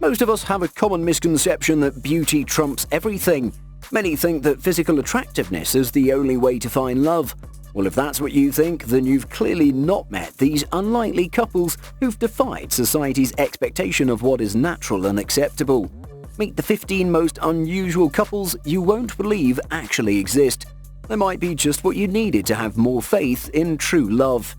Most of us have a common misconception that beauty trumps everything. Many think that physical attractiveness is the only way to find love. Well, if that's what you think, then you've clearly not met these unlikely couples who've defied society's expectation of what is natural and acceptable. Meet the 15 most unusual couples you won't believe actually exist. They might be just what you needed to have more faith in true love.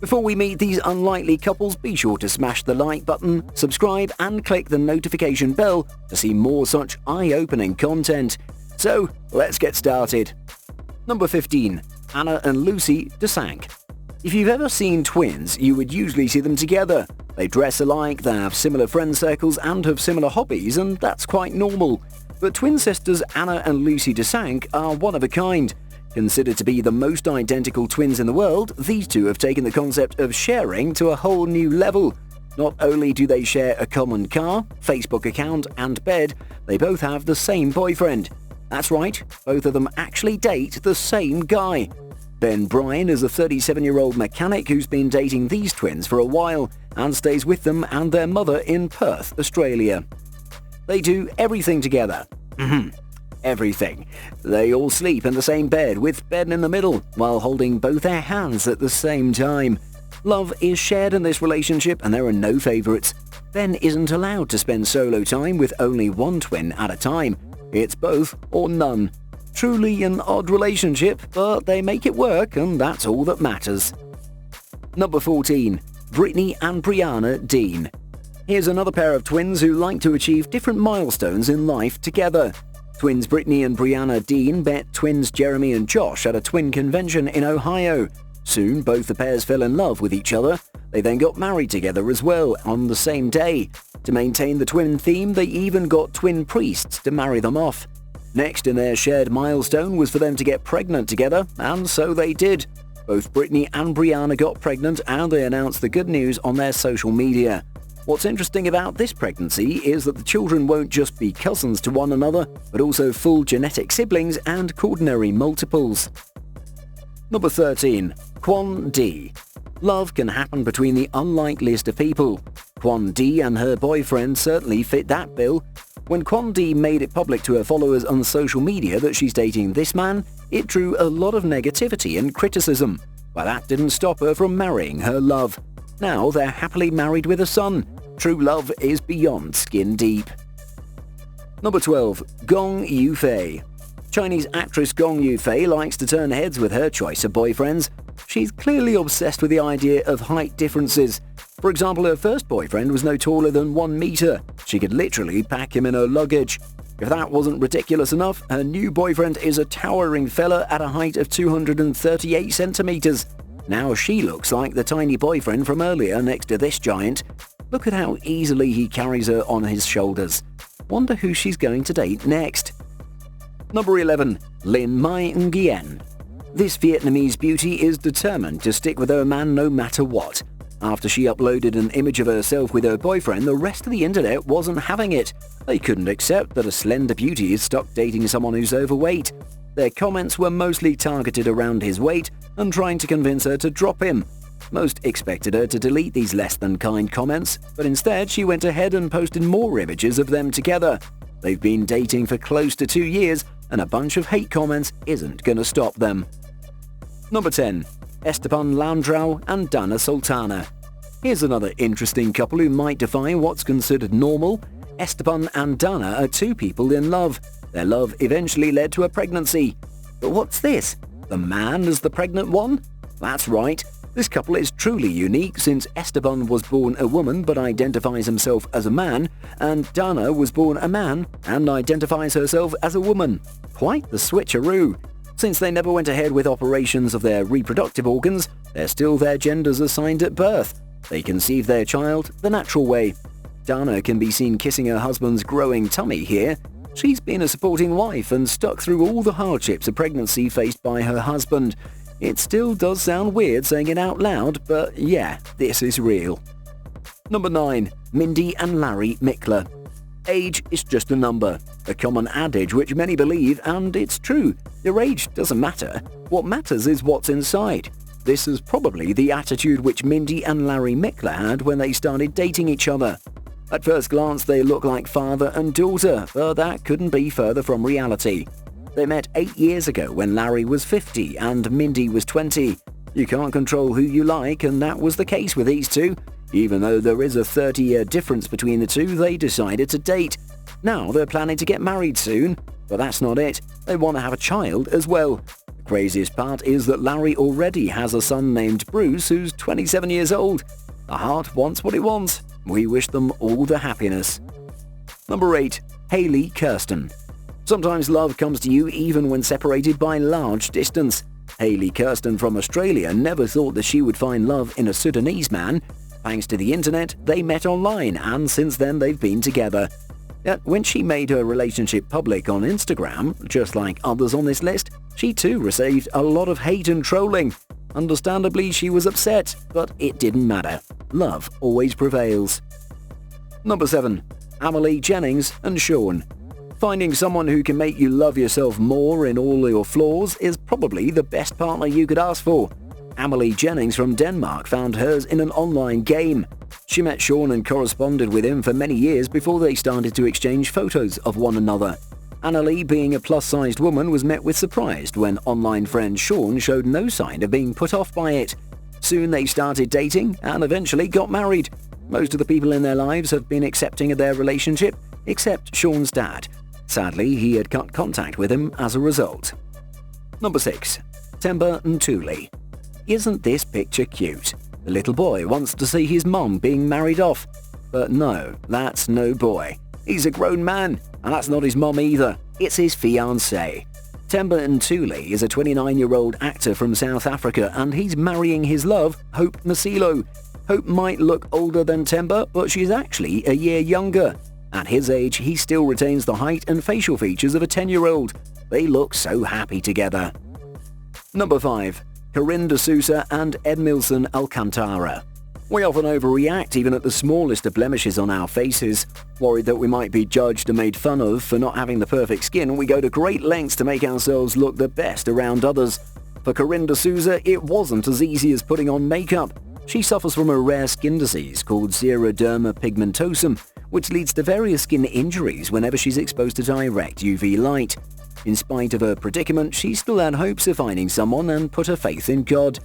Before we meet these unlikely couples, be sure to smash the like button, subscribe and click the notification bell to see more such eye-opening content. So, let's get started. Number 15. Anna and Lucy DeSank. If you've ever seen twins, you would usually see them together. They dress alike, they have similar friend circles and have similar hobbies, and that's quite normal. But twin sisters Anna and Lucy DeSank are one of a kind. Considered to be the most identical twins in the world, these two have taken the concept of sharing to a whole new level. Not only do they share a common car, Facebook account and bed, they both have the same boyfriend. That's right, both of them actually date the same guy. Ben Bryan is a 37-year-old mechanic who's been dating these twins for a while and stays with them and their mother in Perth, Australia. They do everything together. Everything. They all sleep in the same bed with Ben in the middle while holding both their hands at the same time. Love is shared in this relationship and there are no favorites. Ben isn't allowed to spend solo time with only one twin at a time. It's both or none. Truly an odd relationship, but they make it work and that's all that matters. Number 14. BRITTANY and BRIANA DEANE. Here's another pair of twins who like to achieve different milestones in life together. Twins BRITTANY and BRIANA DEANE met twins Jeremy and Josh at a twin convention in Ohio. Soon, both the pairs fell in love with each other. They then got married together as well on the same day. To maintain the twin theme, they even got twin priests to marry them off. Next in their shared milestone was for them to get pregnant together, and so they did. Both BRITTANY and BRIANA got pregnant and they announced the good news on their social media. What's interesting about this pregnancy is that the children won't just be cousins to one another, but also full genetic siblings and quaternary multiples. Number 13. Kwon D. Love can happen between the unlikeliest of people. Kwon D and her boyfriend certainly fit that bill. When Kwon D made it public to her followers on social media that she's dating this man, it drew a lot of negativity and criticism. But that didn't stop her from marrying her love. Now they're happily married with a son. True love is beyond skin deep. Number 12. GONG YUEFEI. Chinese actress GONG YUEFEI likes to turn heads with her choice of boyfriends. She's clearly obsessed with the idea of height differences. For example, her first boyfriend was no taller than 1 meter. She could literally pack him in her luggage. If that wasn't ridiculous enough, her new boyfriend is a towering fella at a height of 238 centimeters. Now she looks like the tiny boyfriend from earlier next to this giant. Look at how easily he carries her on his shoulders. Wonder who she's going to date next. Number 11. Linh Mai Nguyen. This Vietnamese beauty is determined to stick with her man no matter what. After she uploaded an image of herself with her boyfriend, the rest of the internet wasn't having it. They couldn't accept that a slender beauty is stuck dating someone who's overweight. Their comments were mostly targeted around his weight and trying to convince her to drop him. Most expected her to delete these less than kind comments, but instead she went ahead and posted more images of them together. They've been dating for close to 2 years, and a bunch of hate comments isn't gonna stop them. Number 10. Esteban Landrau and Dana Sultana. Here's another interesting couple who might defy what's considered normal. Esteban and Dana are two people in love. Their love eventually led to a pregnancy. But what's this? The man is the pregnant one? That's right. This couple is truly unique since Esteban was born a woman but identifies himself as a man, and Dana was born a man and identifies herself as a woman. Quite the switcheroo. Since they never went ahead with operations of their reproductive organs, they're still their genders assigned at birth. They conceive their child the natural way. Dana can be seen kissing her husband's growing tummy here. She's been a supporting wife and stuck through all the hardships of pregnancy faced by her husband. It still does sound weird saying it out loud, but yeah, this is real. Number 9. Mindy and Larry MIKLA. Age is just a number, a common adage which many believe, and it's true. Your age doesn't matter. What matters is what's inside. This is probably the attitude which Mindy and Larry MIKLA had when they started dating each other. At first glance, they look like father and daughter, but that couldn't be further from reality. They met 8 years ago when Larry was 50 and Mindy was 20. You can't control who you like, and that was the case with these two. Even though there is a 30-year difference between the two, they decided to date. Now they're planning to get married soon, but that's not it. They want to have a child as well. The craziest part is that Larry already has a son named Bruce who's 27 years old. The heart wants what it wants. We wish them all the happiness. Number 8. HAYLEY KIRSTEN. Sometimes love comes to you even when separated by large distance. HAYLEY KIRSTEN from Australia never thought that she would find love in a Sudanese man. Thanks to the internet, they met online, and since then they've been together. Yet when she made her relationship public on Instagram, just like others on this list, she too received a lot of hate and trolling. Understandably, she was upset, but it didn't matter. Love always prevails. Number 7. Emily Jennings and Sean. Finding someone who can make you love yourself more in all your flaws is probably the best partner you could ask for. Emily Jennings from Denmark found hers in an online game. She met Sean and corresponded with him for many years before they started to exchange photos of one another. Annalie, being a plus-sized woman, was met with surprise when online friend Sean showed no sign of being put off by it. Soon they started dating and eventually got married. Most of the people in their lives have been accepting of their relationship, except Sean's dad. Sadly, he had cut contact with him as a result. Number 6. Temba and Thule. Isn't this picture cute? The little boy wants to see his mum being married off. But no, that's no boy. He's a grown man, and that's not his mum either. It's his fiancée. Temba and Thule is a 29-year-old actor from South Africa, and he's marrying his love, Hope Masilo. Hope might look older than Temba, but she's actually a year younger. At his age, he still retains the height and facial features of a 10-year-old. They look so happy together. Number 5. Corinne de Sousa and Edmilson Alcantara. We often overreact even at the smallest of blemishes on our faces. Worried that we might be judged and made fun of for not having the perfect skin, we go to great lengths to make ourselves look the best around others. For Corinne de Sousa, it wasn't as easy as putting on makeup. She suffers from a rare skin disease called xeroderma pigmentosum, which leads to various skin injuries whenever she's exposed to direct UV light. In spite of her predicament, she still had hopes of finding someone and put her faith in God.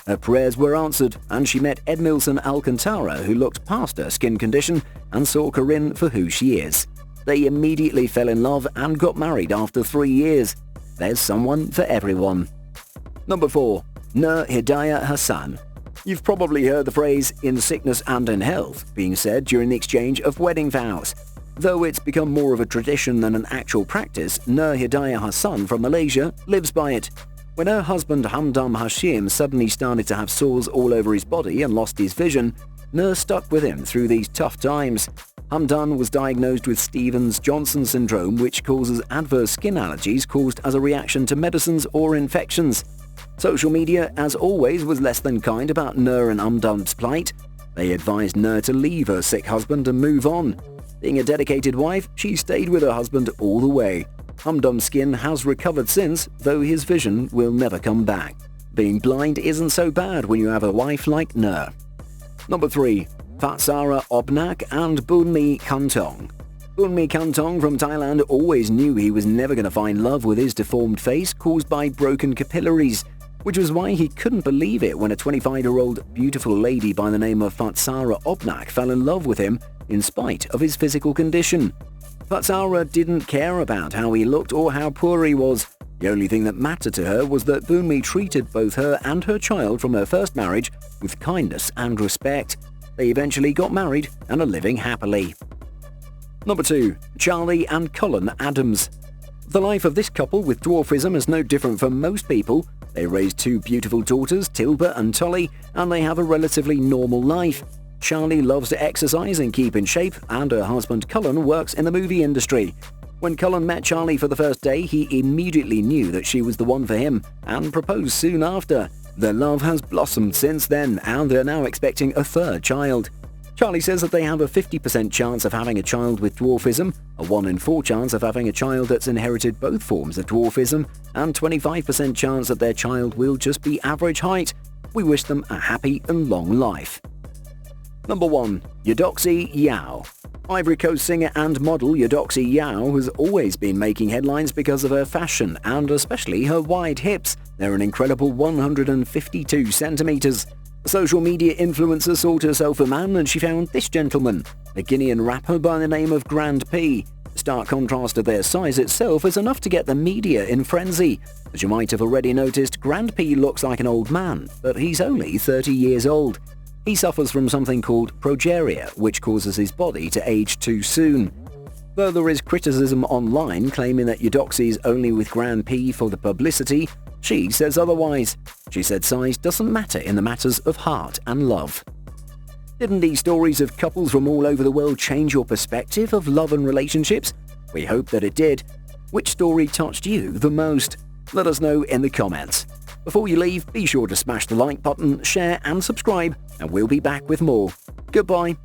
Her prayers were answered, and she met Edmilson Alcantara, who looked past her skin condition and saw Corinne for who she is. They immediately fell in love and got married after 3 years. There's someone for everyone. Number 4. NURR HIDAYAH HASSAN. You've probably heard the phrase "in sickness and in health" being said during the exchange of wedding vows. Though it's become more of a tradition than an actual practice, NURR HIDAYAH HASSAN from Malaysia lives by it. When her husband Hamdan Hashim suddenly started to have sores all over his body and lost his vision, NURR stuck with him through these tough times. Hamdan was diagnosed with Stevens-Johnson syndrome, which causes adverse skin allergies caused as a reaction to medicines or infections. Social media, as always, was less than kind about NURR and Hamdan's plight. They advised NURR to leave her sick husband and move on. Being a dedicated wife, she stayed with her husband all the way. Hamdan's skin has recovered since, though his vision will never come back. Being blind isn't so bad when you have a wife like NURR. Number 3. PHATSARA OBNAK and BOONMEE KHANTHONG. BOONMEE KHANTHONG from Thailand always knew he was never going to find love with his deformed face caused by broken capillaries, which was why he couldn't believe it when a 25-year-old beautiful lady by the name of PHATSARA OBNAK fell in love with him in spite of his physical condition. PHATSARA didn't care about how he looked or how poor he was. The only thing that mattered to her was that BOONMEE treated both her and her child from her first marriage with kindness and respect. They eventually got married and are living happily. Number 2. CHARLI and CULLEN Adams. The life of this couple with dwarfism is no different from most people. They raised 2 beautiful daughters, Tilba and Tolly, and they have a relatively normal life. CHARLI loves to exercise and keep in shape, and her husband Cullen works in the movie industry. When Cullen met CHARLI for the first day, he immediately knew that she was the one for him and proposed soon after. Their love has blossomed since then, and they're now expecting a 3rd child. CHARLI says that they have a 50% chance of having a child with dwarfism, a 1 in 4 chance of having a child that's inherited both forms of dwarfism, and 25% chance that their child will just be average height. We wish them a happy and long life. Number 1. Eudoxie Yao. Ivory Coast singer and model Eudoxie Yao has always been making headlines because of her fashion and especially her wide hips. They're an incredible 152 centimeters. A social media influencer sought herself a man and she found this gentleman, a Guinean rapper by the name of Grand P. The stark contrast of their size itself is enough to get the media in frenzy. As you might have already noticed, Grand P looks like an old man, but he's only 30 years old. He suffers from something called progeria, which causes his body to age too soon. Though there is criticism online claiming that Eudoxie's only with Grand P for the publicity, she says otherwise. She said size doesn't matter in the matters of heart and love. Didn't these stories of couples from all over the world change your perspective of love and relationships? We hope that it did. Which story touched you the most? Let us know in the comments. Before you leave, be sure to smash the like button, share and subscribe, and we'll be back with more. Goodbye.